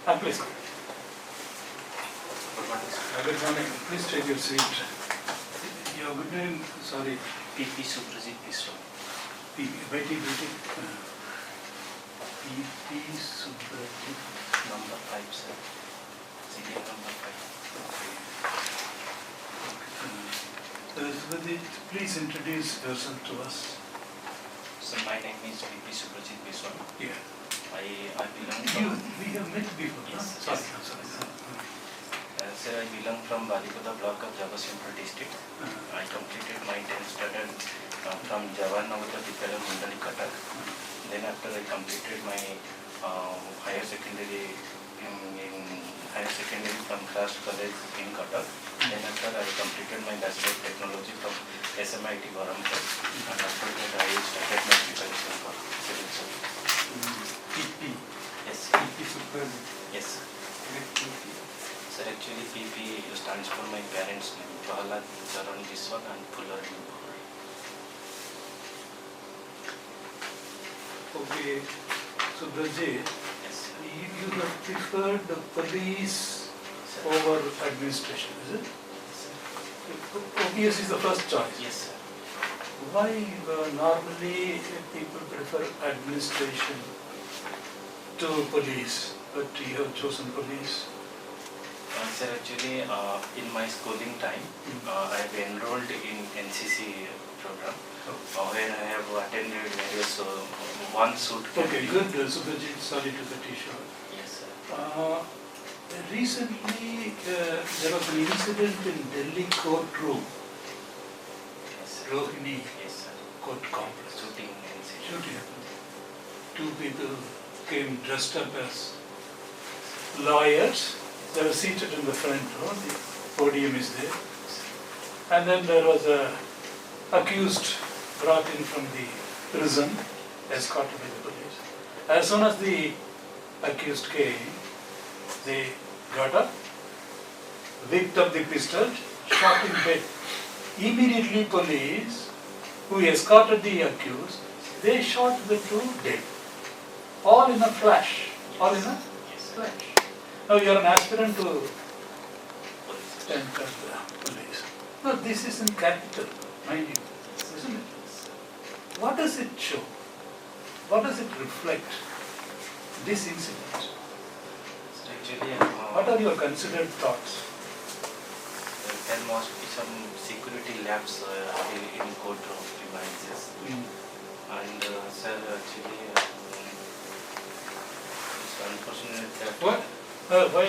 Please. Good morning. Please take your seat. Your good name, sorry. PP Subrajit Biswa. PP Subrajit. Number 5, sir. Serial number 5. Subrajit, please introduce yourself to us. So my name is PP Subrajit Biswa. Yeah. I belong from... We have met before. Yes, Sorry, yes. I'm sorry. Sir, I belong from Balikoda block of Jagatsinghpur district. I completed my 10th standard from Jawaharlal Navoday Vidyalaya Mundali, Cuttack. Then after I completed my higher secondary from Christ College in Cuttack. Then after I completed my Bachelor of Technology from SMIT Varamkar. And after that I started my preparation for civil service. PP. Yes. PP Subrajit. Yes. Sir, actually PP stands for my parents' name, Prahalad Charan Biswa and Fullerton Bahar. Okay. Subrajit, Yes, sir. you have preferred the police over administration, is it? OPS is the first choice. Yes, sir. Why normally people prefer administration to police, but you have chosen police? Sir, actually in my schooling time, I have enrolled in NCC program, where I have attended various one suit. Okay, good, Subrajit, sorry to cut you short. Yes, sir. Recently, there was an incident in Delhi courtroom, Yes, sir. Rohini Yes, sir. Court Complex. Shooting NCC. Shooting happened. Two people came dressed up as lawyers. They were seated in the front row, the podium is there. And then there was a accused brought in from the prison, escorted by the police. As soon as the accused came, they got up, whipped up the pistol, shot him dead. Immediately police, who escorted the accused, they shot the two dead. All in a flash. All in a Yes, sir. flash. Now you are an aspirant to Police. enter the police. No, this is in capital, mind you, isn't it? What does it show? What does it reflect? This incident. So actually, What are your considered thoughts? there must be some security labs in courtroom premises. And sir, actually, it's unfortunate that What? Why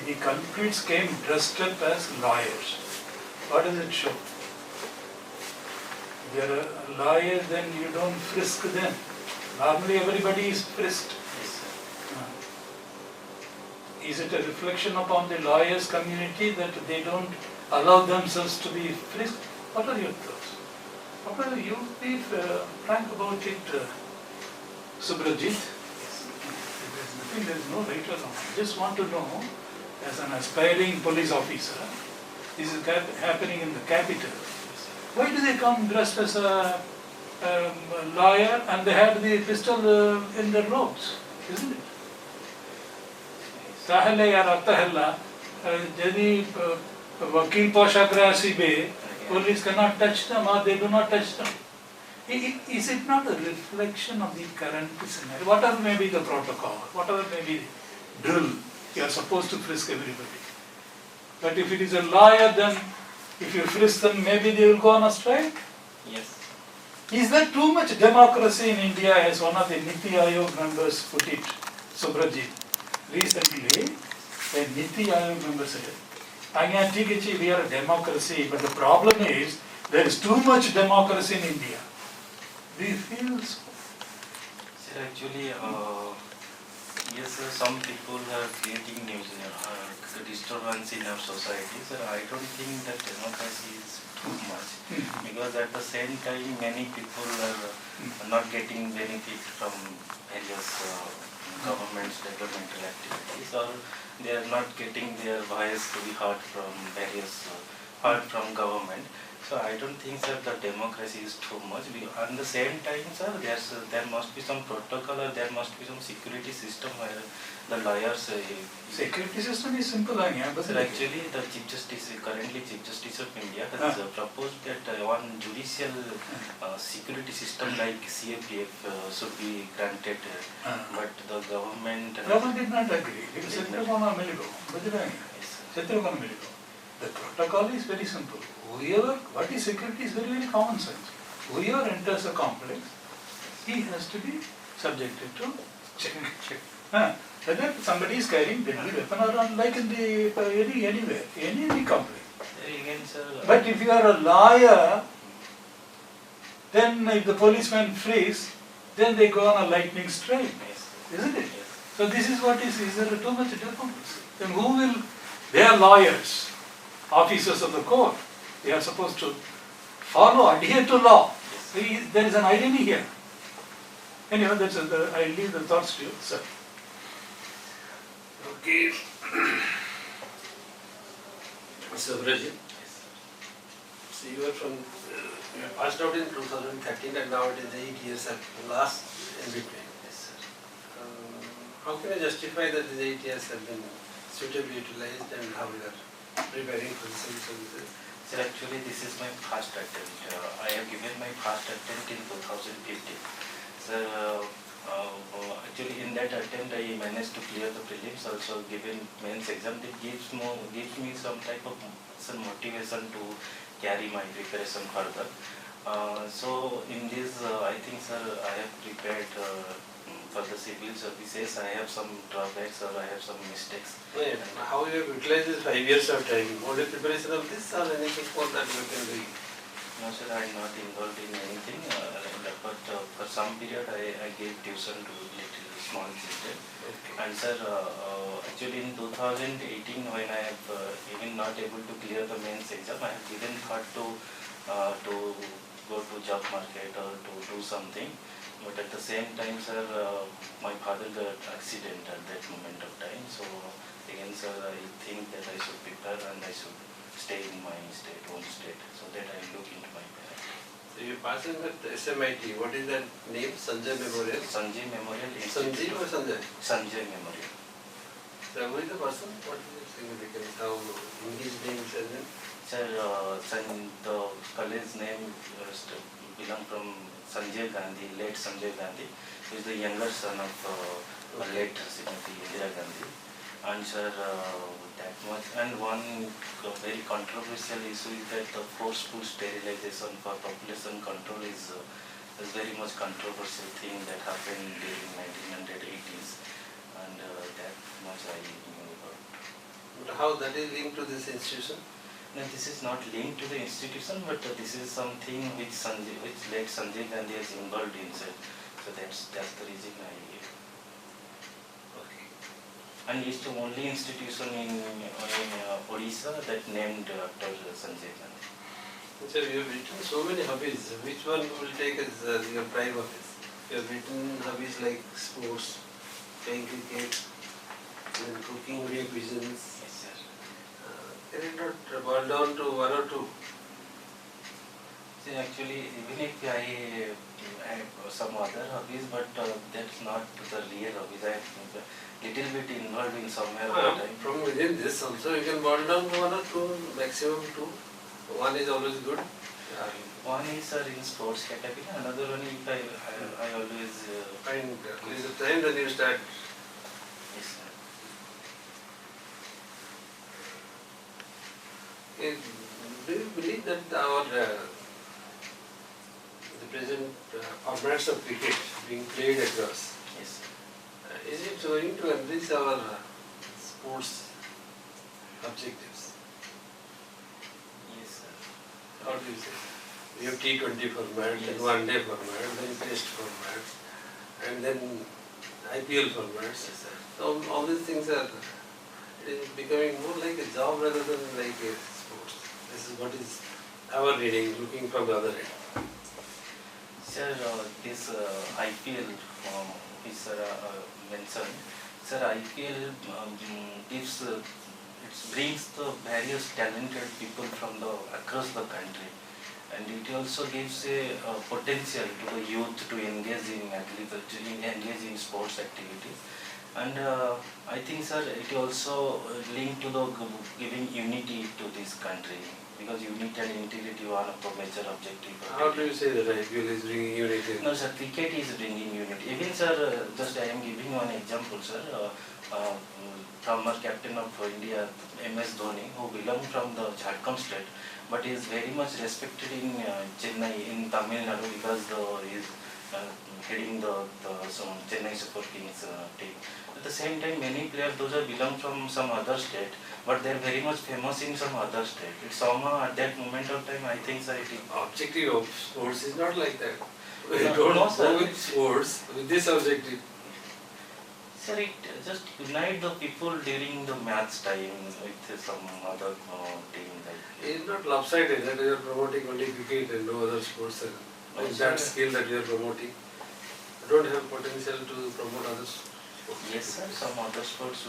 the culprits came dressed up as lawyers? What does it show? If they are a lawyer, then you don't frisk them. Normally everybody is frisked. yes, sir. Is it a reflection upon the lawyers community that they don't allow themselves to be frisked? What are your thoughts? What are you be frank about it, Subrajit? There is no right or wrong. I just want to know, as an aspiring police officer, this is happening in the capital. Why do they come dressed as a lawyer and they have the pistol in their robes, isn't it? ताहले यार आता है ला यदि वकील पोशाक राशि बे police cannot touch them or they do not touch them. Is it not a reflection of the current scenario? Whatever may be the protocol, whatever may be the drill, you are supposed to frisk everybody. But if it is a lawyer, then if you frisk them, maybe they will go on a strike. Yes. Is there too much democracy in India, as one of the Niti Aayog members put it, Subrajit? Recently, a Niti Aayog member said, we are a democracy, but the problem is there is too much democracy in India. Do you feel so? Sir, actually, yes, sir, some people are creating disturbance in our society. Sir, I don't think that democracy is too much, because at the same time, many people are not getting benefit from various government's developmental activities, or they are not getting their voice to be heard from various, heard from government. So I don't think that the democracy is too much. At the same time, sir, there must be some protocol or there must be some security system where the lawyers. Security system is simple, Sir, actually, the currently Chief Justice of India has proposed that one judicial security system like CAPF should be granted, but the government. Government did not agree. It is The protocol is very simple. What is security is very, very common sense. Whoever enters a complex, he has to be subjected to check. Whether somebody is carrying deadly weapon or not, like in the anywhere, any complex. But if you are a lawyer, then if the policeman frees, then they go on a lightning strike, isn't it? So this is what is there too much democracy? Then who will? They are lawyers, officers of the court. They are supposed to adhere to law. There is an irony here. Anyway, I leave the thoughts to you, sir. Okay. So, Braji, so you passed out in 2013 and now it is 8 years at last in between. Yes, sir. How can I justify that these 8 years have been suitably utilized and how we are preparing for the civil services? Sir, actually this is my first attempt. I have given my first attempt in 2015. So, actually in that attempt I managed to clear the prelims, also given mains exam. It gives me some type of some motivation to carry my preparation further. So in this, I think, sir, I have prepared for the civil services. I have some drawbacks or I have some mistakes. How you have utilized this 5 years of time? Only preparation of this or anything more that you can do? No, sir, I am not involved in anything, but for some period I gave tuition to little small children. Okay. And sir, actually in 2018 when I have even not able to clear the mains exam, I have given thought to go to job market or to do something. But at the same time, sir, my father got accident at that moment of time. So again, sir, I think that I should prepare and I should stay in my home state, so that I look into my parents. So you passed in with SMIT. What is that name? Sanjay Memorial? Sanjay Memorial Sanjay or Sanjay? Sanjay Memorial. So who is the person? What is the significance? How English name Sanjay? Sir, the college name belong from Sanjay Gandhi, late Sanjay Gandhi, who is the younger son of late Srimati Indira Gandhi. And sir, that much. And one very controversial issue is that the forceful sterilization for population control is very much controversial thing that happened during 1980s, and that much I knew about. But how that is linked to this institution? No, this is not linked to the institution, but this is something which late Sanjay Gandhi is involved in, sir. So that's the reason I. And it's the only institution in Odisha that named after Sanjay Gandhi. So you have written so many hobbies. Which one will take as your prime hobbies? You have written hobbies like sports, playing cricket, and cooking real cuisines. Yes, sir. Can it not boil down to one or two? See, actually, even if I have some other hobbies, but that's not the real hobbies. I have little bit involved in somewhere. From within this also you can boil down to one or two, maximum two. One is always good. One is in sports category, another one if I always Find there is a time when you start. Yes, sir. Do you believe that the present formats of cricket being played across, Yes, sir. is it going to enrich our sports objectives? Yes, sir. How do you say? We have T20 format, Yes. then one day format, then test format, and then IPL formats. Yes, sir. So all these things are it is becoming more like a job rather than like a sports. This is what is our reading, looking from the other end. Sir, this IPL, which sir mentioned, sir, IPL gives it brings the various talented people from across the country. and it also gives a potential to the youth to engage in agriculture, engage in sports activities. And I think, sir, it also linked to the giving unity to this country, because unity and integrity one of the major objective. How do you say that IPL is bringing unity? No, sir, cricket is bringing unity. Even, sir, just I am giving one example, sir. Former captain of India, MS Dhoni, who belongs from the Jharkhand state, but is very much respected in Chennai, in Tamil Nadu, because he is heading the Chennai Super Kings team. At the same time, many players, those are belong from some other state, but they are very much famous in some other state. It's somehow at that moment of time, I think, sir, it is. Objective of sports is not like that. We No, don't no, sir. go with sports with this objective. Sir, it just unite the people during the match time with some other team. It's not lopsided that you are promoting only cricket and no other sports. Oh, Is that sir. skill that you are promoting? You don't have potential to promote other sports. Yes, sir. Some other sports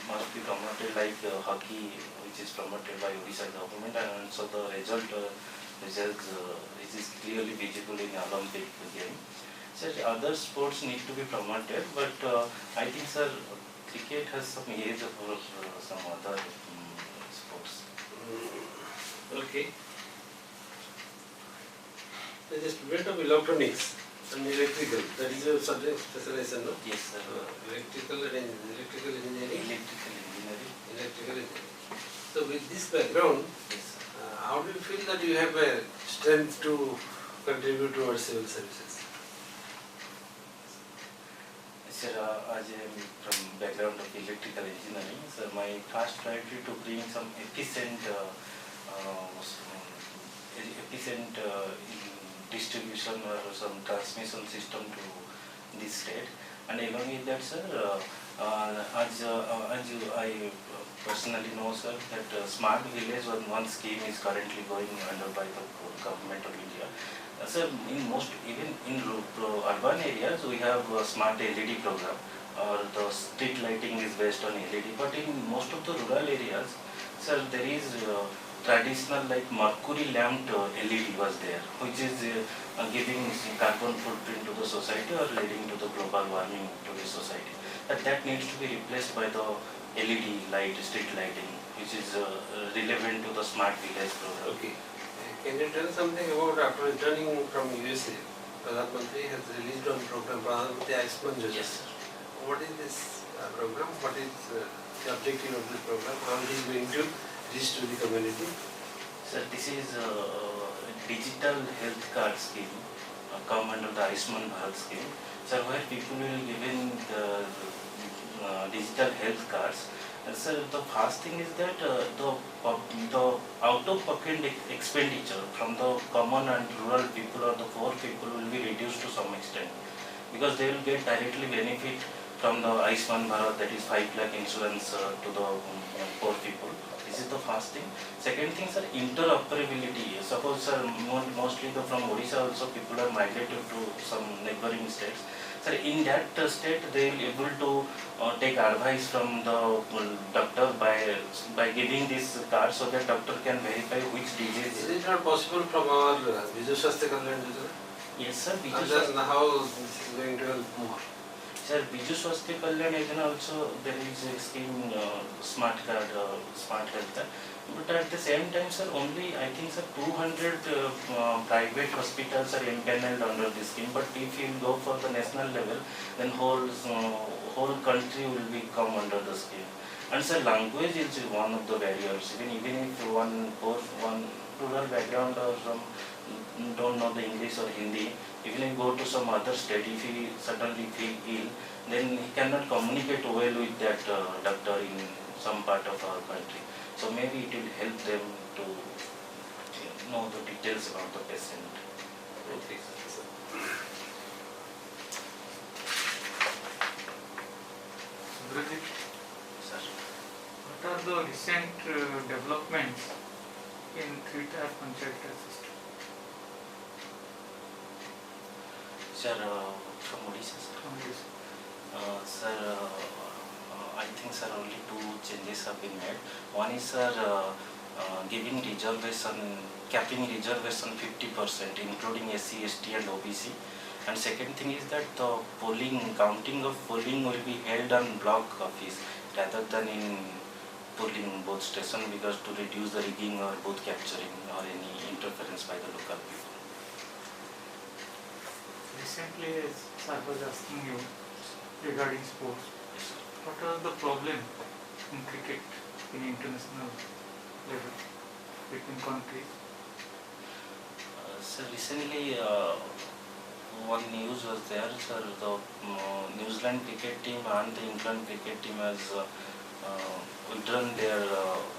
must be promoted, like hockey, which is promoted by Odisha government, and also the results which is clearly visible in Olympic game. So other sports need to be promoted, but I think, sir, cricket has some edge over some other sports. Okay. There is student of electronics and electrical. That is your subject specialization, no? Yes, sir. Electrical and electrical engineering. Electrical engineering. Electrical engineering. So with this background, Yes, sir. how do you feel that you have a strength to contribute towards civil services? Sir, as I am from background of electrical engineering, sir, my first priority to bring some efficient distribution or some transmission system to this state. And along with that, sir, I personally know, sir, that Smart Village one scheme is currently going under by the government of India. Sir, in most, even in urban areas, we have a smart LED program, or the street lighting is based on LED. But in most of the rural areas, sir, there is traditional like mercury lamped LED was there, which is giving carbon footprint to the society or leading to the global warming to the society. That needs to be replaced by the LED light, street lighting, which is relevant to the smart village program. Okay. Can you tell something about after returning from USA? Pradhan Mantri has released one program, Pradhan Mantri Ayushman Yojana. Yes, sir. What is this program? What is the objective of this program? How it is going to reach to the community? Sir, this is a digital health card scheme, come under the Ayushman Bharat scheme. Sir, where people will given the digital health cards. And sir, the first thing is that the out-of-pocket expenditure from the common and rural people or the poor people will be reduced to some extent, because they will get directly benefit from the Ayushman Bharat, that is 5 lakh insurance to the poor people. This is the first thing. Second thing, sir, interoperability. Suppose, sir, mostly from Odisha also people are migrated to some neighboring states. Sir, in that state they will be able to take advice from the doctor by giving this card, so that doctor can verify which disease. Is it not possible from our Biju Swasthya Kalyan Yojana? Yes, sir. And then how this is going to help more? Sir, Biju Swasthya Kalyan Yojana also there is a scheme, smart card, smart health card. But at the same time, sir, only I think, sir, 200 private hospitals are empaneled under this scheme. But if you go for the national level, then whole country will be come under the scheme. And sir, language is one of the barriers. Even if one rural background or some don't know the English or Hindi, even if go to some other state, if he suddenly feel ill, then he cannot communicate well with that doctor in some part of our country. So maybe it will help them to know the details about the patient. Okay, sir. Subhradeep, Sir. what are the recent developments in three-tier panchayat system? Sir, from Odisha, sir. From this? Sir, I think, sir, only 2 changes have been made. One is, sir, giving reservation, capping reservation 50%, including SC, ST and OBC. And second thing is that the counting of polling will be held on block office rather than in polling both station, because to reduce the rigging or booth capturing or any interference by the local people. Recently, as I was asking you regarding sports, what are the problem in cricket in international level between countries? So recently one news was there, sir, the New Zealand cricket team and the England cricket team has withdrawn their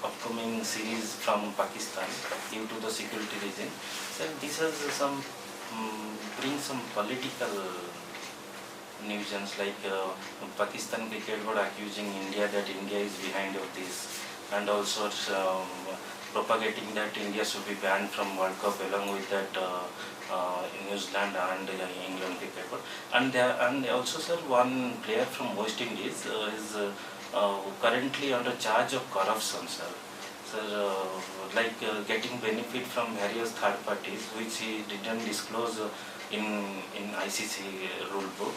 upcoming series from Pakistan due to the security reason. So this has some bring some political nuisance, like Pakistan cricket board accusing India that India is behind of this, and also propagating that India should be banned from World Cup along with that New Zealand and England cricket board. And also, sir, one player from West Indies is currently under charge of corruption, sir. Sir, like getting benefit from various third parties which he didn't disclose in ICC rule book.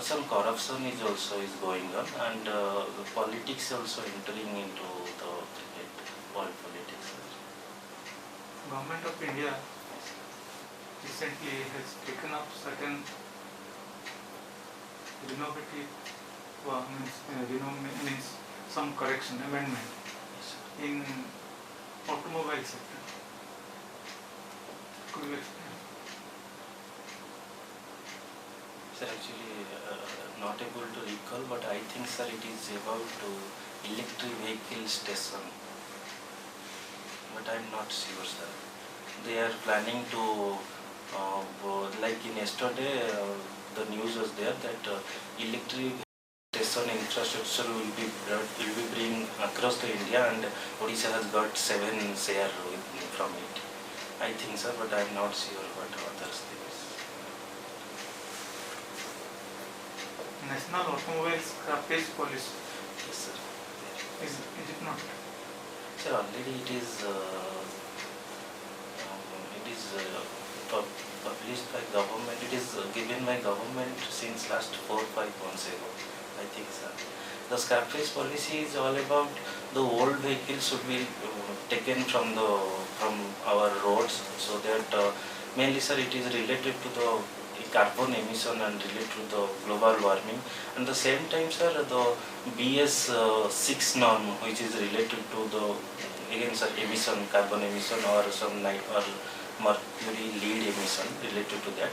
Some corruption is also going on, and the politics also entering into the cricket world politics. Government of India recently has taken up certain innovative means some correction amendment in automobile sector. Could you explain? Sir, actually not able to recall, but I think, sir, it is about to electric vehicle station. But I am not sure, sir. They are planning to, like in yesterday, the news was there that electric station infrastructure will be bring across the India, and Odisha has got 7 share from it. I think, sir, but I am not sure what others things. National Automobile Scrappage Policy. Yes, sir. Is it not? Sir, already it is published by government. It is given by government since last 4 or 5 months ago, I think, sir. The scrappage policy is all about the old vehicles should be taken from our roads, so that mainly, sir, it is related to the carbon emission and related to the global warming. And the same time, sir, the BS6 norm, which is related to the, again, sir, emission, carbon emission or some night or mercury lead emission related to that.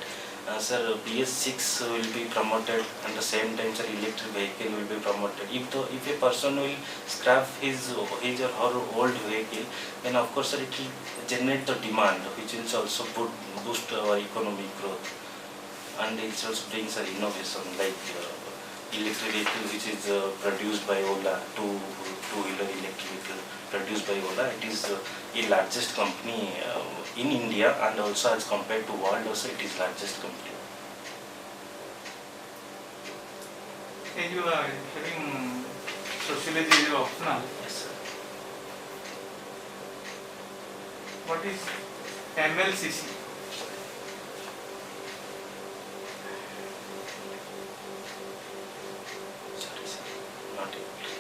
Sir, BS6 will be promoted, and the same time, sir, electric vehicle will be promoted. If a person will scrap his or her old vehicle, then of course, sir, it will generate the demand, which will also boost our economic growth. And it also brings an innovation, like electric vehicle which is produced by Ola, two-wheeler electric vehicle produced by Ola. It is a largest company in India, and also as compared to world also it is largest company. As you are having sociology is optional, Yes, sir. what is MLCC? Sorry, sir. Not able to.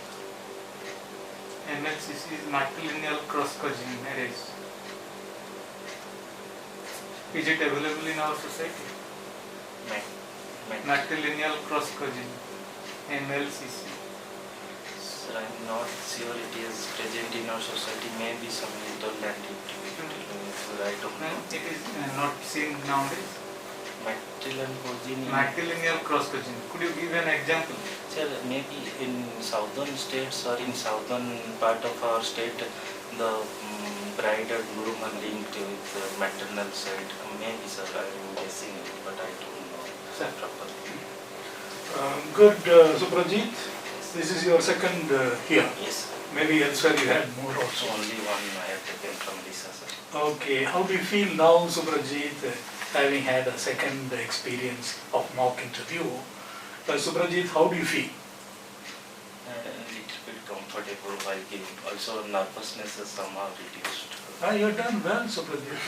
MLCC is matrilineal cross-cousin arrays. Is it available in our society? Matrilineal cross-cousin, MLCC. Sir, I am not sure it is present in our society. Maybe some interland I don't know. It is not seen nowadays. Matrilineal cross-cousin. Could you give an example? Sir, maybe in southern states or in southern part of our state, the bride and groom are linked with the maternal side. Maybe, sir, I am guessing, but I don't know properly. Good, Suprajit. This is your second here. Yes, sir. Maybe elsewhere you had more also. Only one I have taken from Lisa, sir. Okay, how do you feel now, Suprajit, having had a second experience of mock interview? Suprajit, how do you feel? Little feel comfortable while giving. Also nervousness is somehow reduced. You've done well, Supradeep.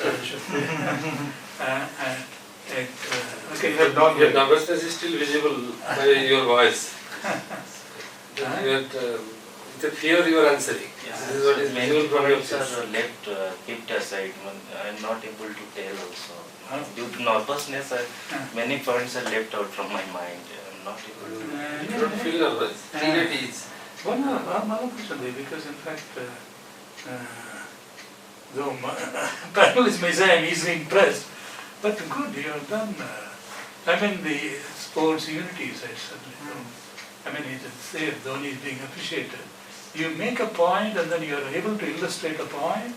Okay, Your nervousness is still visible by your voice. With a fear you are answering. Yeah, This is what is many visible from your points face. are left, kept aside. I am not able to tell also. Huh? Due to nervousness, Huh. many points are left out from my mind. I am not able to. You don't feel nervous. Feel at ease. One more question, because in fact, though panelists may say I'm easily impressed, but good, you have done, I mean the sports unities, I certainly know. I mean, it's there, Dhoni is being appreciated. You make a point and then you are able to illustrate a point,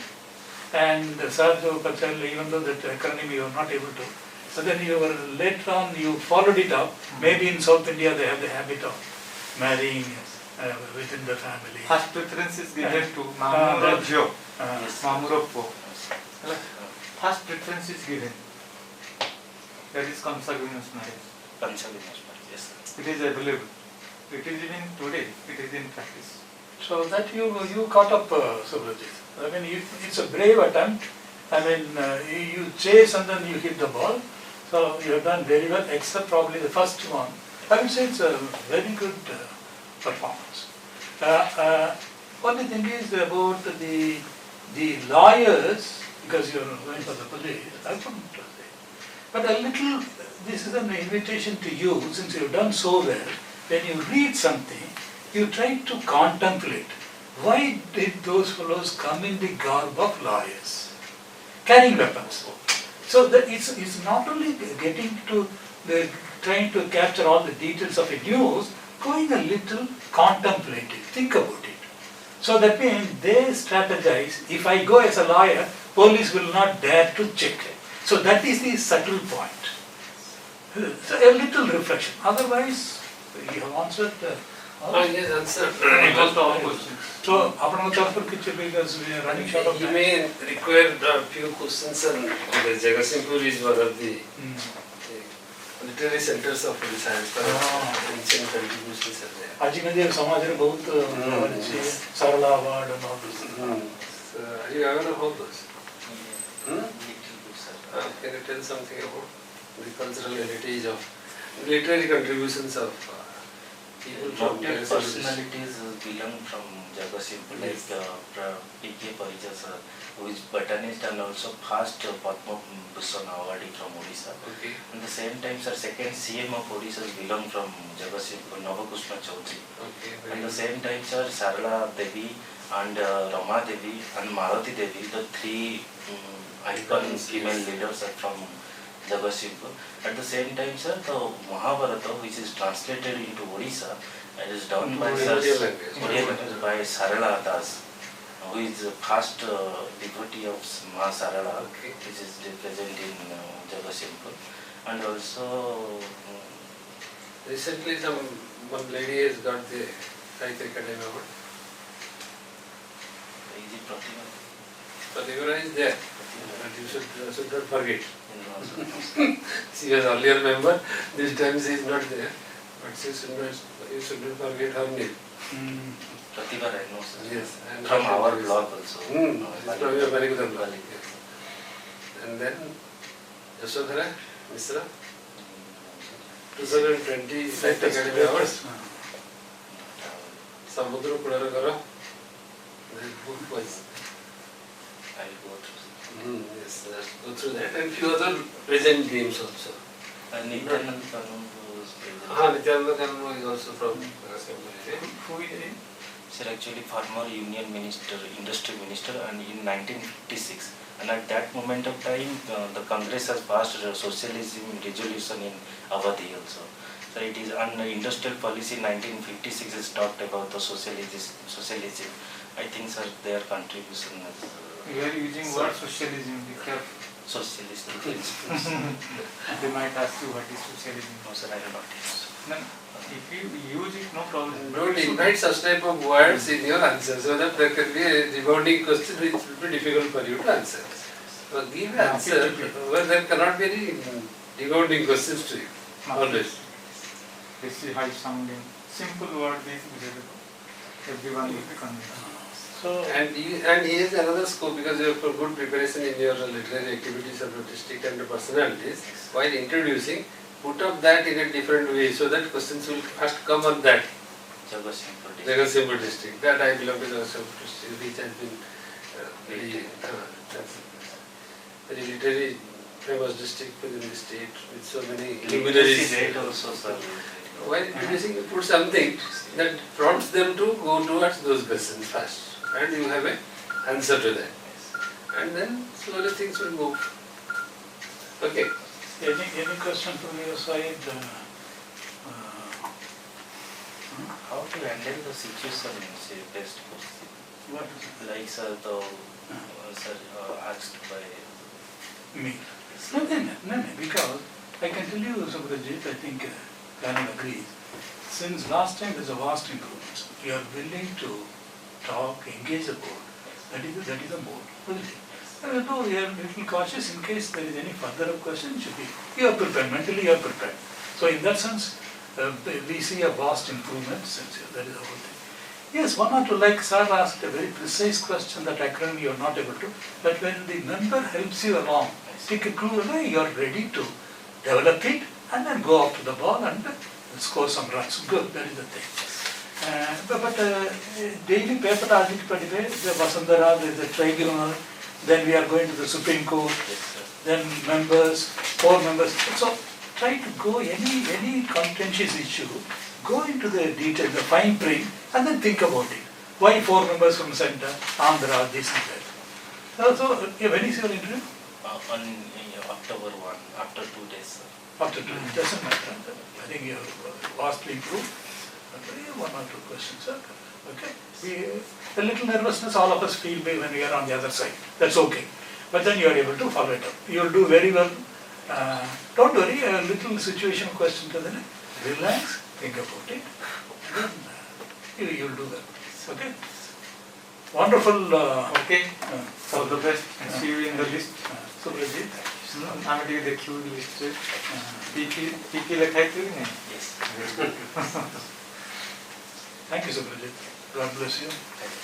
and Sarjo Patel, even though that acronym you are not able to, so then you were later on, you followed it up. Maybe in South India they have the habit of marrying within the family. First preference is given to that- Mamuro Yes. Mamuroppo. First preference is given. That is consanguineous marriage. Consanguineous marriage, yes, sir. It is available. It is even today. It is in practice. So that you caught up, Subrajit. I mean, it's a brave attempt. I mean, you chase and then you hit the ball. So you have done very well, except probably the first one. I would say it's a very good performance. Only thing is about the lawyers, because you are going for the police, I couldn't say. But a little, this is an invitation to you, since you have done so well, when you read something, you try to contemplate. Why did those fellows come in the garb of lawyers, carrying weapons? So that it's not only getting to trying to capture all the details of a news, going a little contemplative, think about it. So that means they strategize. If I go as a lawyer, police will not dare to check. So that is the subtle point. So a little reflection. Otherwise, you have answered. Yes, answer. Almost all questions. So, apna tarafur kichhe, because we are running short of You time. may require a few questions on the Jagatsinghpur is one of the literary centers of Odisha. Ancient contributions are there. Ajinadev Samaj re bahut Sarala Award and all this. So, are you aware of all those? Little bit, sir. Can you tell something about the cultural heritage of literary contributions of people from Noted Jagatsinghpur? personalities belong from Jagatsinghpur, like P.K. Parija sir, who is botanist and also first Padma Bhushan awardee from Odisha. Okay. At the same time, sir, second CM of Odisha belong from Jagatsinghpur, Navakushma Chaudhary. Okay. At the same time, sir, Sarala Devi and Rama Devi and Maruti Devi, the three icon female leaders are from Jagatsinghpur. At the same time, sir, the Mahabharata, which is translated into Odisha, it is done by Oriya language. Oriya language by Sarala Das, who is the first devotee of Ma Sarala, Okay. which is present in Jagatsinghpur. And also, Recently, one lady has got the Sahitya Academy Award. is it Pratima? Pratigura is there, but you should not forget. In She was earlier member, this time she is not there, but you should not forget her name. Pratibha I know, sir. Yes, and From her our name is- blog also. It's from your very good blog. Bali. Yes. And then Yashodhara Misra, 2020 Sahitya Academy Awards, Samudra Kudarakara, the book was. I will go through. Yes, let's go through that and few other present names also. And Nityanand Kanum was present. Nityananda Kanum is also from Jagatsinghpur. Who is it? Sir, actually former union minister, industry minister, and in 1956. And at that moment of time, the Congress has passed a socialism resolution in Awadhi also. So it is on industrial policy 1956 is talked about the socialism. I think, sir, their contribution is You are using word socialism. Be careful. socialist principles. They might ask you what is socialism. No, sir, I do not use. No, if you use it, no problem. Don't invite such type of words in your answer so that there can be a rebounding question which will be difficult for you to answer. So give an answer where there cannot be any rebounding questions to you. Always. This is high sounding. Simple word is available. everyone will be convinced. So, And he has another scope because you have for good preparation in your literary activities of the district and the personalities. While introducing, put up that in a different way so that questions will first come on that. Jagatsinghpur district. Jagatsinghpur district. That I belong to Jagatsinghpur district, which has been that's very literary famous district within the state with so many luminaries. Literacy rate also, sir. While introducing, you put something that prompts them to go towards those questions first, and you have an answer to that, and then slowly things will move. Okay. any question from your side? How to handle the situation is a best question. What is it? Like sir, sir asked by Me? No, because I can tell you, Subrajit, I think Karan agrees. Since last time there's a vast improvement. You are willing to talk, engage the board. That is the board. Though we are a little cautious in case there is any further question, you are prepared, mentally you are prepared. So in that sense, we see a vast improvement since that is the whole thing. Yes, one or two, like sir asked a very precise question that acronym you are not able to, but when the member helps you along, take a clue away, you are ready to develop it and then go up to the ball and score some runs. Good, that is the thing. But daily paper article, the Vasundhara, the tribunal, then we are going to the Supreme Court, then members, 4 members. So try to go any contentious issue, go into the detail, the fine print, and then think about it. Why 4 members from center, Andhra, this and that. So when is your interview? on October 1, after 2 days, sir. After 2 days, it doesn't matter. I think you have vastly improved. Okay, 1 or 2 questions, sir. Okay. A little nervousness all of us feel when we are on the other side. That's okay. But then you are able to follow it up. You will do very well. Don't worry, a little situational question to then relax, think about it. Then you will do that. Okay? Wonderful. Okay, all the best and see you in the list. Subrajit. I'm going to the list. PP लिखा है कि नहीं? Yes. Thank you, Subrajit. God bless you. Thank you.